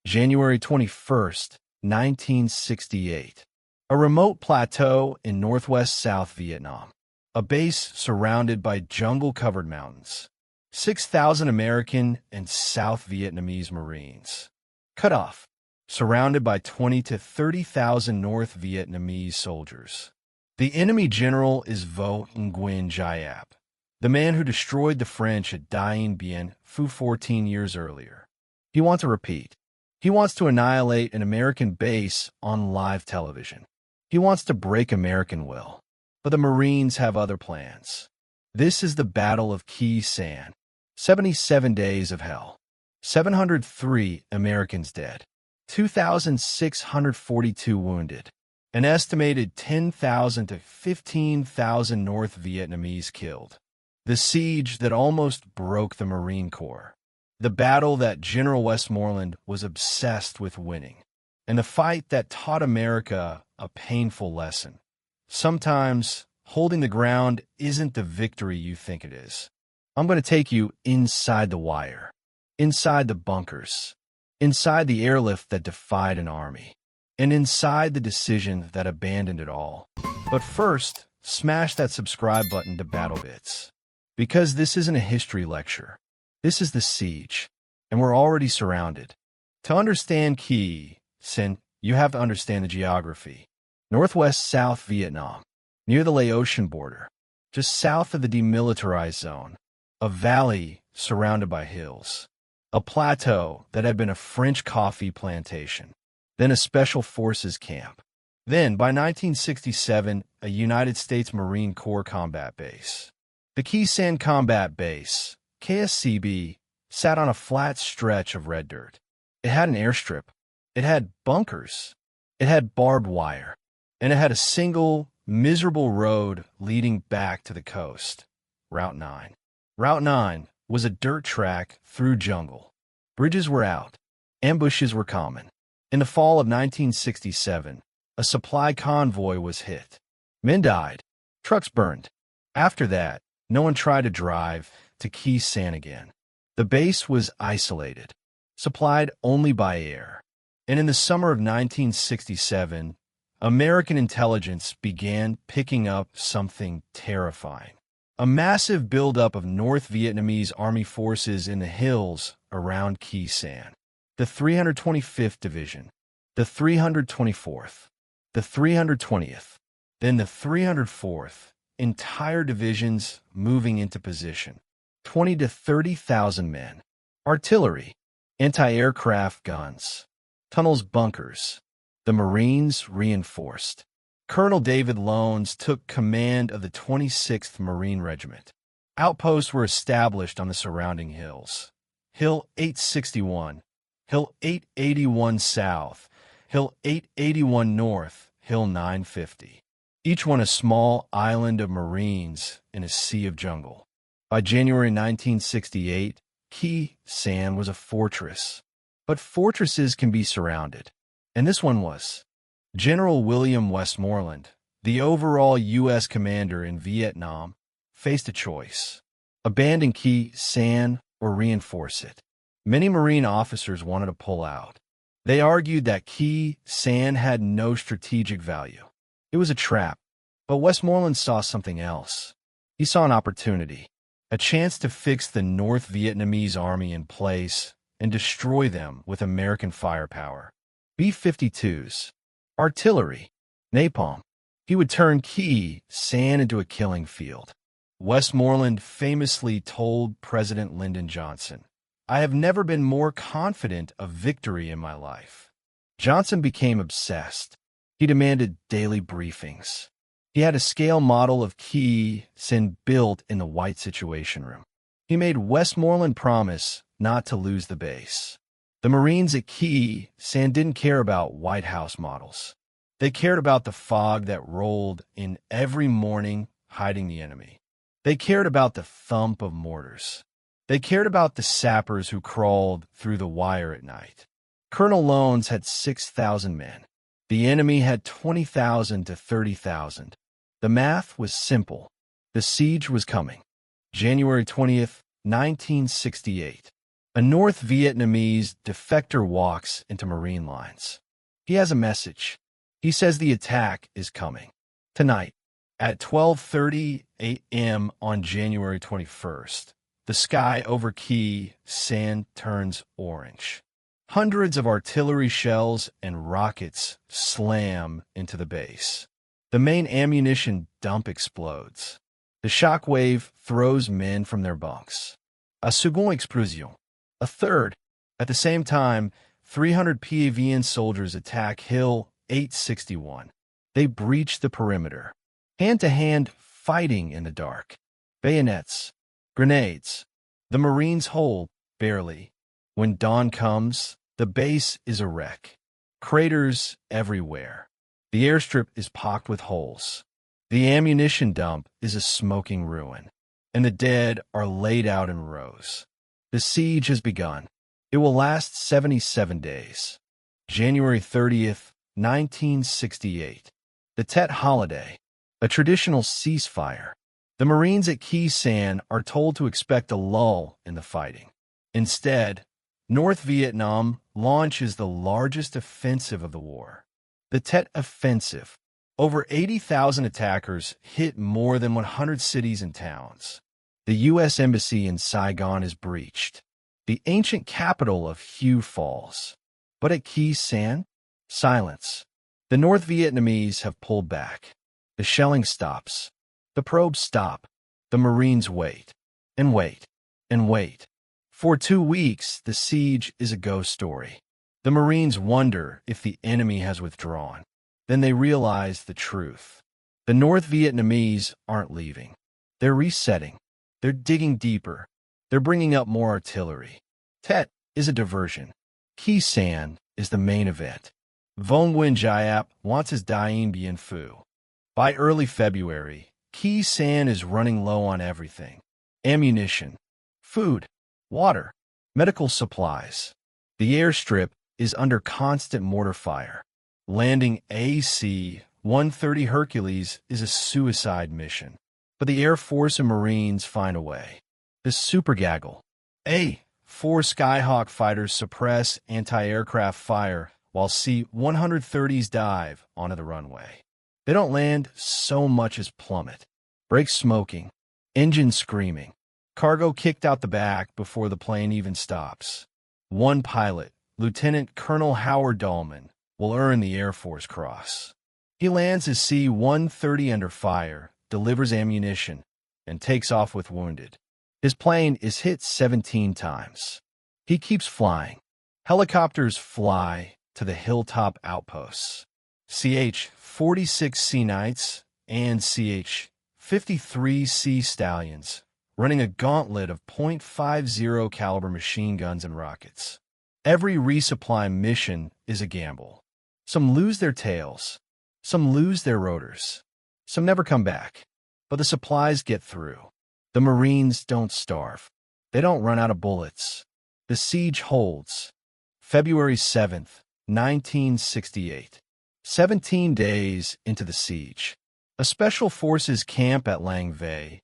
January 21st, 1968. A remote plateau in northwest South Vietnam. A base surrounded by jungle-covered mountains. 6,000 American and South Vietnamese Marines. Cut off. Surrounded by 20 to 30,000 North Vietnamese soldiers. The enemy general is Vo Nguyen Giap, the man who destroyed the French at Dien Bien Phu 14 years earlier. He wants to repeat. He wants to annihilate an American base on live television. He wants to break American will. But the Marines have other plans. This is the Battle of Khe Sanh. 77 days of hell. 703 Americans dead. 2,642 wounded. An estimated 10,000 to 15,000 North Vietnamese killed. The siege that almost broke the Marine Corps. The battle that General Westmoreland was obsessed with winning. And the fight that taught America a painful lesson. Sometimes, holding the ground isn't the victory you think it is. I'm going to take you inside the wire. Inside the bunkers. Inside the airlift that defied an army. And inside the decision that abandoned it all. But first, smash that subscribe button to Battle Bits. Because this isn't a history lecture. This is the siege. And we're already surrounded. To understand Khe Sanh, you have to understand the geography. Northwest South Vietnam. Near the Laotian border. Just south of the demilitarized zone. A valley surrounded by hills. A plateau that had been a French coffee plantation. Then a Special Forces camp. Then, by 1967, a United States Marine Corps combat base. The Khe Sanh Combat Base, KSCB, sat on a flat stretch of red dirt. It had an airstrip. It had bunkers. It had barbed wire. And it had a single, miserable road leading back to the coast. Route 9. Route 9 was a dirt track through jungle. Bridges were out. Ambushes were common. In the fall of 1967, a supply convoy was hit. Men died. Trucks burned. After that, no one tried to drive to Khe Sanh again. The base was isolated, supplied only by air. And in the summer of 1967, American intelligence began picking up something terrifying. A massive buildup of North Vietnamese army forces in the hills around Khe Sanh. The 325th Division, the 324th, the 320th, then the 304th, entire divisions moving into position. 20 to 30,000 men. Artillery, anti-aircraft guns, tunnels, bunkers. The Marines reinforced. Colonel David Lones took command of the 26th Marine Regiment. Outposts were established on the surrounding hills. Hill 861, Hill 881 South, Hill 881 North, Hill 950. Each one a small island of Marines in a sea of jungle. By January 1968, Khe Sanh was a fortress. But fortresses can be surrounded. And this one was. General William Westmoreland, the overall U.S. commander in Vietnam, faced a choice. Abandon Khe Sanh or reinforce it. Many Marine officers wanted to pull out. They argued that Khe Sanh had no strategic value. It was a trap. But Westmoreland saw something else. He saw an opportunity. A chance to fix the North Vietnamese army in place and destroy them with American firepower. B-52s. Artillery. Napalm. He would turn Khe Sanh into a killing field. Westmoreland famously told President Lyndon Johnson, "I have never been more confident of victory in my life." Johnson became obsessed. He demanded daily briefings. He had a scale model of Khe Sanh built in the White Situation Room. He made Westmoreland promise not to lose the base. The Marines at Khe Sanh didn't care about White House models. They cared about the fog that rolled in every morning, hiding the enemy. They cared about the thump of mortars. They cared about the sappers who crawled through the wire at night. Colonel Lones had 6,000 men. The enemy had 20,000 to 30,000. The math was simple. The siege was coming. January 20th, 1968. A North Vietnamese defector walks into Marine lines. He has a message. He says the attack is coming. Tonight, at 12:30 a.m. on January 21st, the sky over Khe Sanh turns orange. Hundreds of artillery shells and rockets slam into the base. The main ammunition dump explodes. The shockwave throws men from their bunks. A seconde explosion. A third. At the same time, 300 PAVN soldiers attack Hill 861. They breach the perimeter. Hand-to-hand fighting in the dark. Bayonets. Grenades. The Marines hold, barely. When dawn comes, the base is a wreck. Craters everywhere. The airstrip is pocked with holes. The ammunition dump is a smoking ruin, and the dead are laid out in rows. The siege has begun. It will last 77 days. January 30th, 1968. The Tet holiday, a traditional ceasefire. The Marines at Khe Sanh are told to expect a lull in the fighting. Instead, North Vietnam launches the largest offensive of the war. The Tet Offensive. Over 80,000 attackers hit more than 100 cities and towns. The U.S. Embassy in Saigon is breached. The ancient capital of Hue falls. But at Khe Sanh, silence. The North Vietnamese have pulled back. The shelling stops. The probes stop. The Marines wait. And wait. And wait. For 2 weeks, the siege is a ghost story. The Marines wonder if the enemy has withdrawn. Then they realize the truth. The North Vietnamese aren't leaving. They're resetting. They're digging deeper. They're bringing up more artillery. Tet is a diversion. Khe Sanh is the main event. Von Nguyen Giap wants his Dien Bien Phu. By early February, Khe Sanh is running low on everything. Ammunition, food, water, medical supplies. The airstrip is under constant mortar fire. Landing AC-130 Hercules is a suicide mission. But the Air Force and Marines find a way. The Super Gaggle. A-4 Skyhawk fighters suppress anti-aircraft fire while C-130s dive onto the runway. They don't land so much as plummet. Brakes smoking. Engine screaming. Cargo kicked out the back before the plane even stops. One pilot, Lieutenant Colonel Howard Dahlman, will earn the Air Force Cross. He lands his C-130 under fire, delivers ammunition, and takes off with wounded. His plane is hit 17 times. He keeps flying. Helicopters fly to the hilltop outposts. CH-46 Sea Knights and CH-53 Sea Stallions, running a gauntlet of .50 caliber machine guns and rockets. Every resupply mission is a gamble. Some lose their tails. Some lose their rotors. Some never come back. But the supplies get through. The Marines don't starve. They don't run out of bullets. The siege holds. February 7th, 1968. 17 days into the siege. A special forces camp at Lang Vây,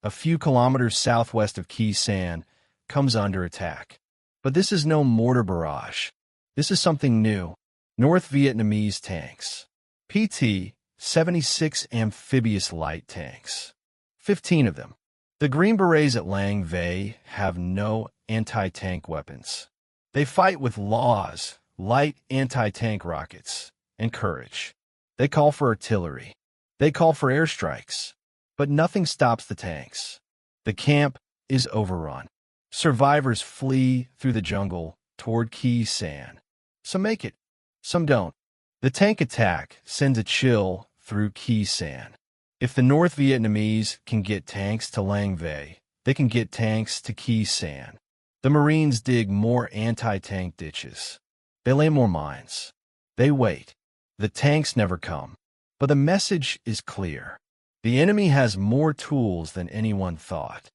a few kilometers southwest of Khe Sanh, comes under attack. But this is no mortar barrage. This is something new. North Vietnamese tanks. PT-76 amphibious light tanks. 15 of them. The Green Berets at Lang Vây have no anti-tank weapons. They fight with laws, light anti-tank rockets, and courage. They call for artillery. They call for airstrikes. But nothing stops the tanks. The camp is overrun. Survivors flee through the jungle toward Khe Sanh. Some make it. Some don't. The tank attack sends a chill through Khe Sanh. If the North Vietnamese can get tanks to Lang Vây, they can get tanks to Khe Sanh. The Marines dig more anti-tank ditches. They lay more mines. They wait. The tanks never come. But the message is clear. The enemy has more tools than anyone thought.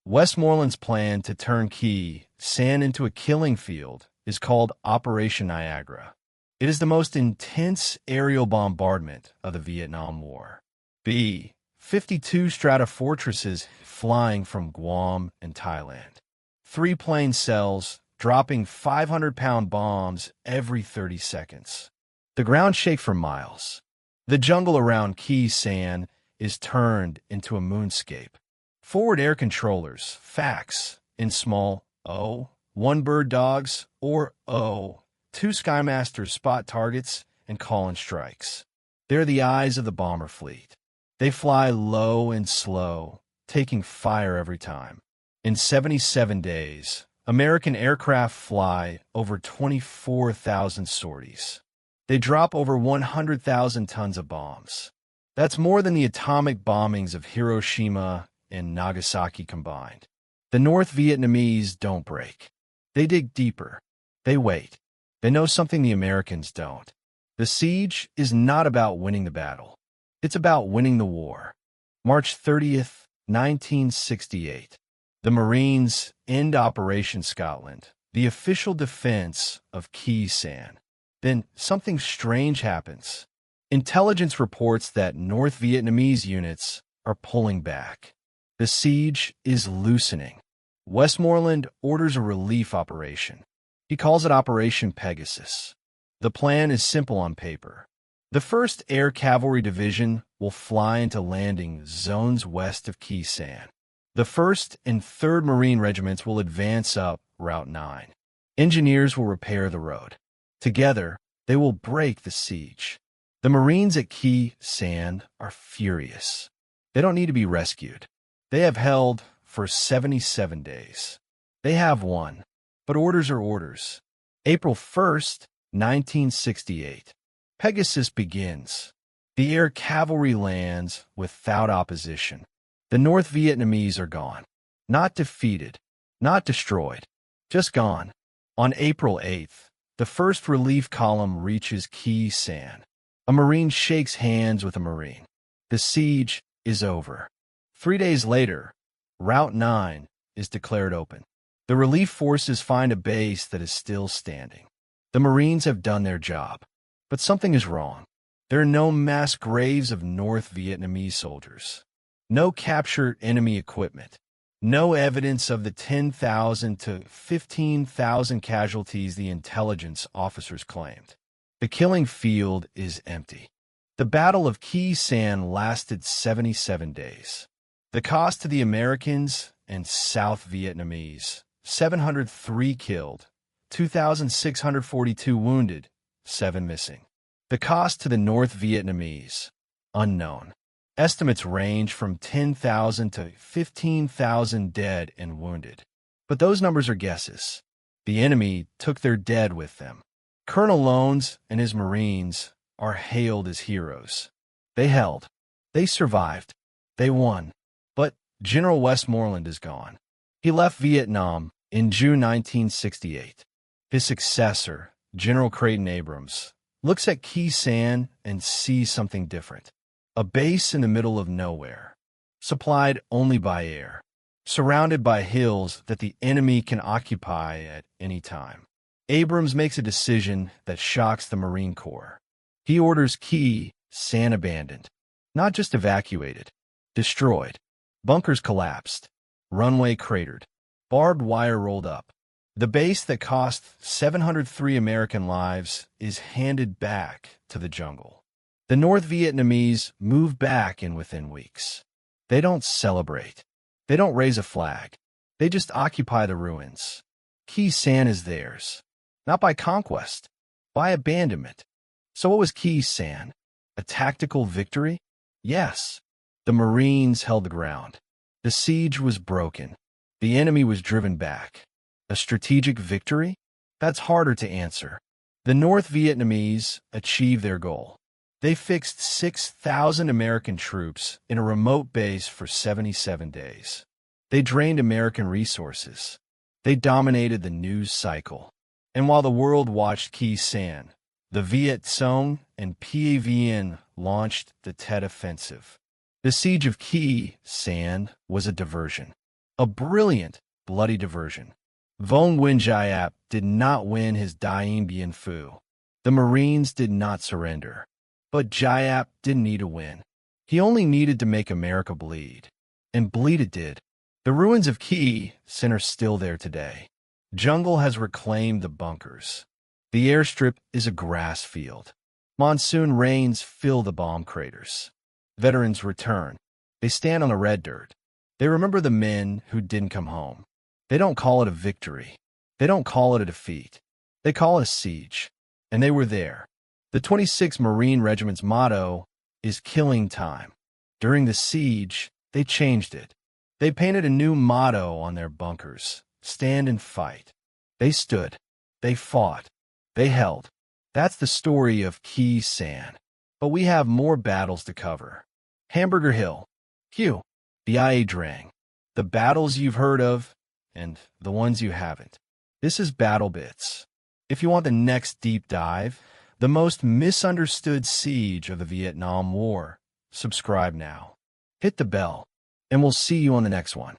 Westmoreland's plan to turn Khe Sanh into a killing field is called Operation Niagara. It is the most intense aerial bombardment of the Vietnam War. B-52 strata fortresses flying from Guam and Thailand. 3 plane cells, dropping 500-pound bombs every 30 seconds. The ground shakes for miles. The jungle around Khe Sanh is turned into a moonscape. Forward air controllers, FACs, in small O, 1 bird dogs, or O, 2 Skymasters spot targets and call in strikes. They're the eyes of the bomber fleet. They fly low and slow, taking fire every time. In 77 days, American aircraft fly over 24,000 sorties. They drop over 100,000 tons of bombs. That's more than the atomic bombings of Hiroshima and Nagasaki combined. The North Vietnamese don't break. They dig deeper. They wait. They know something the Americans don't. The siege is not about winning the battle. It's about winning the war. March 30th, 1968. The Marines end Operation Scotland, the official defense of Khe Sanh. Then something strange happens. Intelligence reports that North Vietnamese units are pulling back. The siege is loosening. Westmoreland orders a relief operation. He calls it Operation Pegasus. The plan is simple on paper. The 1st Air Cavalry Division will fly into landing zones west of Khe Sanh. The 1st and 3rd Marine Regiments will advance up Route 9. Engineers will repair the road. Together, they will break the siege. The Marines at Khe Sanh are furious. They don't need to be rescued. They have held for 77 days. They have won, but orders are orders. April 1st, 1968. Pegasus begins. The air cavalry lands without opposition. The North Vietnamese are gone. Not defeated, not destroyed, just gone. On April 8th, the 1st relief column reaches Khe Sanh. A Marine shakes hands with a Marine. The siege is over. 3 days later, Route 9 is declared open. The relief forces find a base that is still standing. The Marines have done their job, but something is wrong. There are no mass graves of North Vietnamese soldiers. No captured enemy equipment. No evidence of the 10,000 to 15,000 casualties the intelligence officers claimed. The killing field is empty. The Battle of Khe Sanh lasted 77 days. The cost to the Americans and South Vietnamese: 703 killed, 2,642 wounded, 7 missing. The cost to the North Vietnamese: unknown. Estimates range from 10,000 to 15,000 dead and wounded. But those numbers are guesses. The enemy took their dead with them. Colonel Lones and his Marines are hailed as heroes. They held. They survived. They won. But General Westmoreland is gone. He left Vietnam in June 1968. His successor, General Creighton Abrams, looks at Khe Sanh and sees something different. A base in the middle of nowhere, supplied only by air, surrounded by hills that the enemy can occupy at any time. Abrams makes a decision that shocks the Marine Corps. He orders Khe Sanh abandoned, not just evacuated, destroyed. Bunkers collapsed, runway cratered, barbed wire rolled up. The base that cost 703 American lives is handed back to the jungle. The North Vietnamese move back in within weeks. They don't celebrate. They don't raise a flag. They just occupy the ruins. Khe Sanh is theirs, not by conquest, by abandonment. So what was Khe Sanh? A tactical victory? Yes. The Marines held the ground. The siege was broken. The enemy was driven back. A strategic victory? That's harder to answer. The North Vietnamese achieved their goal. They fixed 6,000 American troops in a remote base for 77 days. They drained American resources. They dominated the news cycle. And while the world watched Khe Sanh, the Viet Cong and PAVN launched the Tet Offensive. The siege of Khe Sanh was a diversion. A brilliant, bloody diversion. Vong Nguyen Giap did not win his Dien Bien Phu. The Marines did not surrender. But Giap didn't need to win. He only needed to make America bleed. And bleed it did. The ruins of Sanh are still there today. Jungle has reclaimed the bunkers. The airstrip is a grass field. Monsoon rains fill the bomb craters. Veterans return. They stand on the red dirt. They remember the men who didn't come home. They don't call it a victory. They don't call it a defeat. They call it a siege. And they were there. The 26th Marine Regiment's motto is killing time. During the siege, they changed it. They painted a new motto on their bunkers: stand and fight. They stood. They fought. They held. That's the story of Sanh. But we have more battles to cover. Hamburger Hill, Hugh, the Ia Drang, the battles you've heard of, and the ones you haven't. This is Battle Bits. If you want the next deep dive, the most misunderstood siege of the Vietnam War, subscribe now. Hit the bell, and we'll see you on the next one.